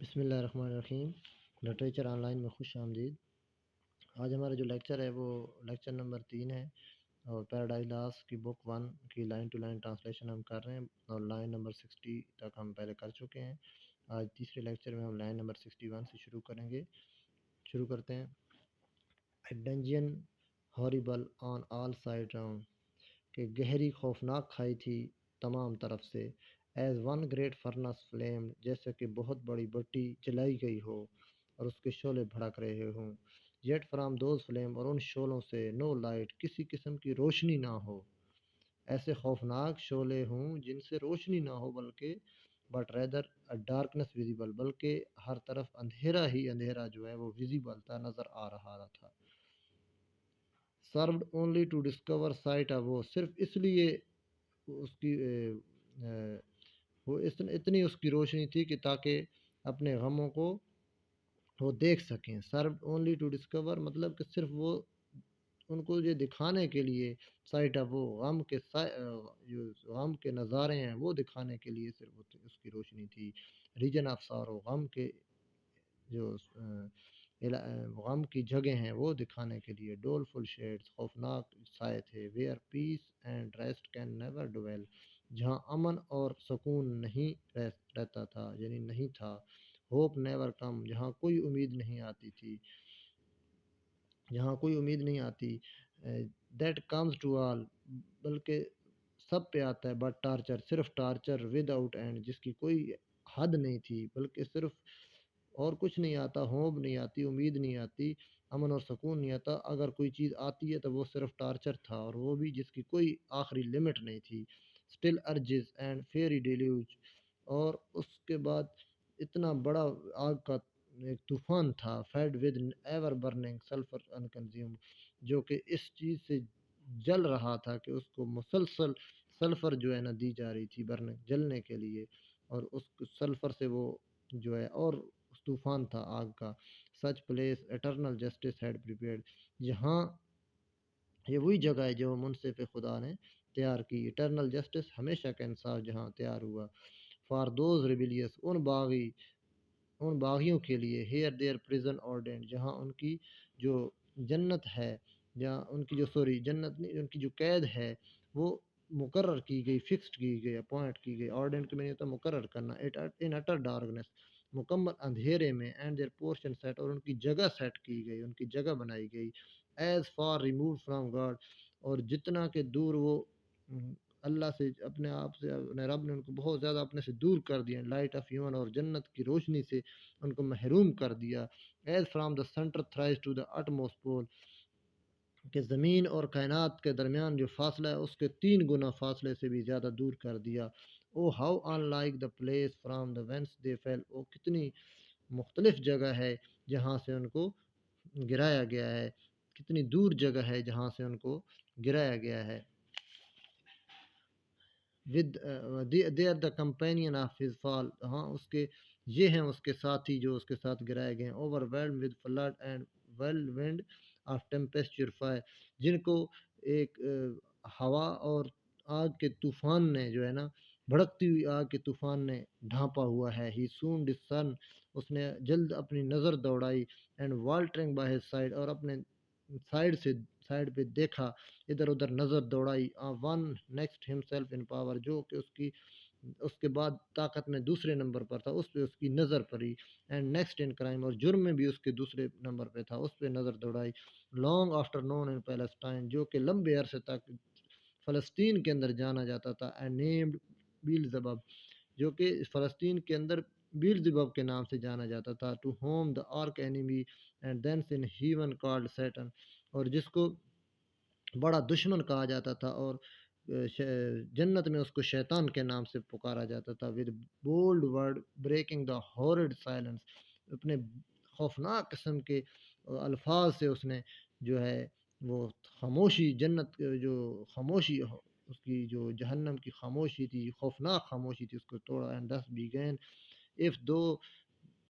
بسم اللہ الرحمن الرحیم۔ لٹریچر آن لائن میں خوش آمدید۔ آج ہمارا جو لیکچر ہے وہ لیکچر نمبر 3 ہے اور پیراڈائز لاس کی بک 1 کی لائن ٹو لائن ٹرانسلیشن ہم کر رہے ہیں اور لائن نمبر 60 تک ہم پہلے کر چکے ہیں۔ آج تیسرے لیکچر میں ہم لائن نمبر 61 سے شروع کرتے ہیں۔ اے ڈنجن ہاریبل آن آل سائڈ راؤنڈ، کہ گہری خوفناک کھائی تھی تمام طرف سے۔ As one great furnace flame, جیسے کہ بہت بڑی بٹی جلائی گئی ہو اور اس کے شعلے بھڑک رہے ہوں۔ یٹ فرام دوز فلیم، اور ان شعلوں سے نو لائٹ، کسی قسم کی روشنی نہ ہو۔ ایسے خوفناک شعلے ہوں جن سے روشنی نہ ہو، بلکہ بٹ ریدر ڈارکنس ویزیبل، بلکہ ہر طرف اندھیرا ہی اندھیرا جو ہے وہ ویزیبل تھا، نظر آ رہا تھا۔ Served only to discover sight of, وہ صرف اس لیے اس کی وہ اتنی اس کی روشنی تھی کہ تاکہ اپنے غموں کو وہ دیکھ سکیں۔ سروڈ اونلی ٹو ڈسکور، مطلب کہ صرف وہ ان کو یہ دکھانے کے لیے، سائٹ آف، وہ جو غم کے نظارے ہیں وہ دکھانے کے لیے صرف اس کی روشنی تھی۔ ریجن آف سارو، غم کے جو غم کی جگہ ہیں وہ دکھانے کے لیے۔ ڈولفل شیڈز، خوفناک سائے تھے۔ Where peace and rest can never dwell, جہاں امن اور سکون نہیں رہتا تھا، یعنی نہیں تھا۔ ہوپ نیور کم، جہاں کوئی امید نہیں آتی تھی، دیٹ کمز ٹو آل، بلکہ سب پہ آتا ہے، بٹ ٹارچر، صرف ٹارچر، ود آؤٹ اینڈ، جس کی کوئی حد نہیں تھی، بلکہ صرف اور کچھ نہیں آتا۔ ہوپ نہیں آتی، امید نہیں آتی، امن اور سکون نہیں آتا۔ اگر کوئی چیز آتی ہے تو وہ صرف ٹارچر تھا، اور وہ بھی جس کی کوئی آخری لمٹ نہیں تھی۔ اسٹل ارجز اینڈ فیری ڈیلیوج، اور اس کے بعد اتنا بڑا آگ کا ایک طوفان تھا۔ Fed with ever burning sulphur unconsumed, جو کہ اس چیز سے جل رہا تھا کہ اس کو مسلسل سلفر جو ہے نا دی جا رہی تھی جلنے کے لیے، اور اس سلفر سے وہ جو ہے اور طوفان تھا آگ کا۔ Such place eternal justice had prepared, جہاں یہ وہی جگہ ہے جو منصف خدا نے تیار کی۔ اٹرنل جسٹس، ہمیشہ کا انصاف جہاں تیار ہوا۔ فار دوز ریبیلیس، ان باغیوں کے لیے۔ ہیئر دیئر پریزن آرڈینڈ، جہاں ان کی جو جنت ہے، جہاں ان کی جنت نہیں، ان کی جو قید ہے وہ مقرر کی گئی، فکسڈ کی گئی، اپوائنٹ کی گئی۔ آرڈینڈ کے میں نے تو مقرر کرنا۔ ان اٹر ڈارکنس، مکمل اندھیرے میں۔ اینڈ دیئر پورشن سیٹ، اور ان کی جگہ سیٹ کی گئی، ان کی جگہ بنائی گئی۔ As far remove from God, اور جتنا کہ دور وہ اللہ سے، اپنے آپ سے، اپنے رب نے ان کو بہت زیادہ اپنے سے دور کر دیا۔ لائٹ آف ہیون، اور جنت کی روشنی سے ان کو محروم کر دیا۔ As from the centre thrice to the utmost pole, کہ زمین اور کائنات کے درمیان جو فاصلہ ہے اس کے 3 گنا فاصلے سے بھی زیادہ دور کر دیا۔ Oh how unlike the place from the Venice they feel, oh کتنی مختلف جگہ ہے جہاں سے ان کو گرایا گیا ہے، کتنی دور جگہ ہے جہاں سے ان کو گرایا گیا ہے۔ they are the companion of his fall، ہاں اس کے یہ ہیں اس کے ساتھی جو اس کے ساتھ گرائے گئے ہیں۔ overwhelmed with flood and whirlwind of tempestuous fire، جن کو ایک ہوا اور آگ کے طوفان نے جو ہے نا، بھڑکتی ہوئی آگ کے طوفان نے ڈھانپا ہوا ہے۔ he soon discerned، اس نے جلد اپنی نظر دوڑائی۔ and waltering by his side، اور اپنے سائڈ پہ دیکھا، ادھر ادھر نظر دوڑائی۔ One next himself in power, جو کہ اس کے بعد طاقت میں دوسرے نمبر پر تھا، اس پہ اس کی نظر پڑی۔ اینڈ نیکسٹ ان کرائم، اور جرم میں بھی اس کے دوسرے نمبر پہ تھا، اس پہ نظر دوڑائی۔ Long after known in Palestine, جو کہ لمبے عرصے تک فلسطین کے اندر جانا جاتا تھا۔ اینڈ نیمڈ بیلزبب، جو کہ فلسطین کے اندر بیلزبب کے نام سے جانا جاتا تھا۔ To whom the arch enemy and thence in heaven called Satan, اور جس کو بڑا دشمن کہا جاتا تھا، اور جنت میں اس کو شیطان کے نام سے پکارا جاتا تھا۔ With bold word breaking the hoard silence, اپنے خوفناک قسم کے الفاظ سے اس نے جو ہے وہ خاموشی، جنت جو خاموشی، اس کی جو جہنم کی خاموشی تھی، خوفناک خاموشی تھی، اس کو توڑا۔ And this begin, if though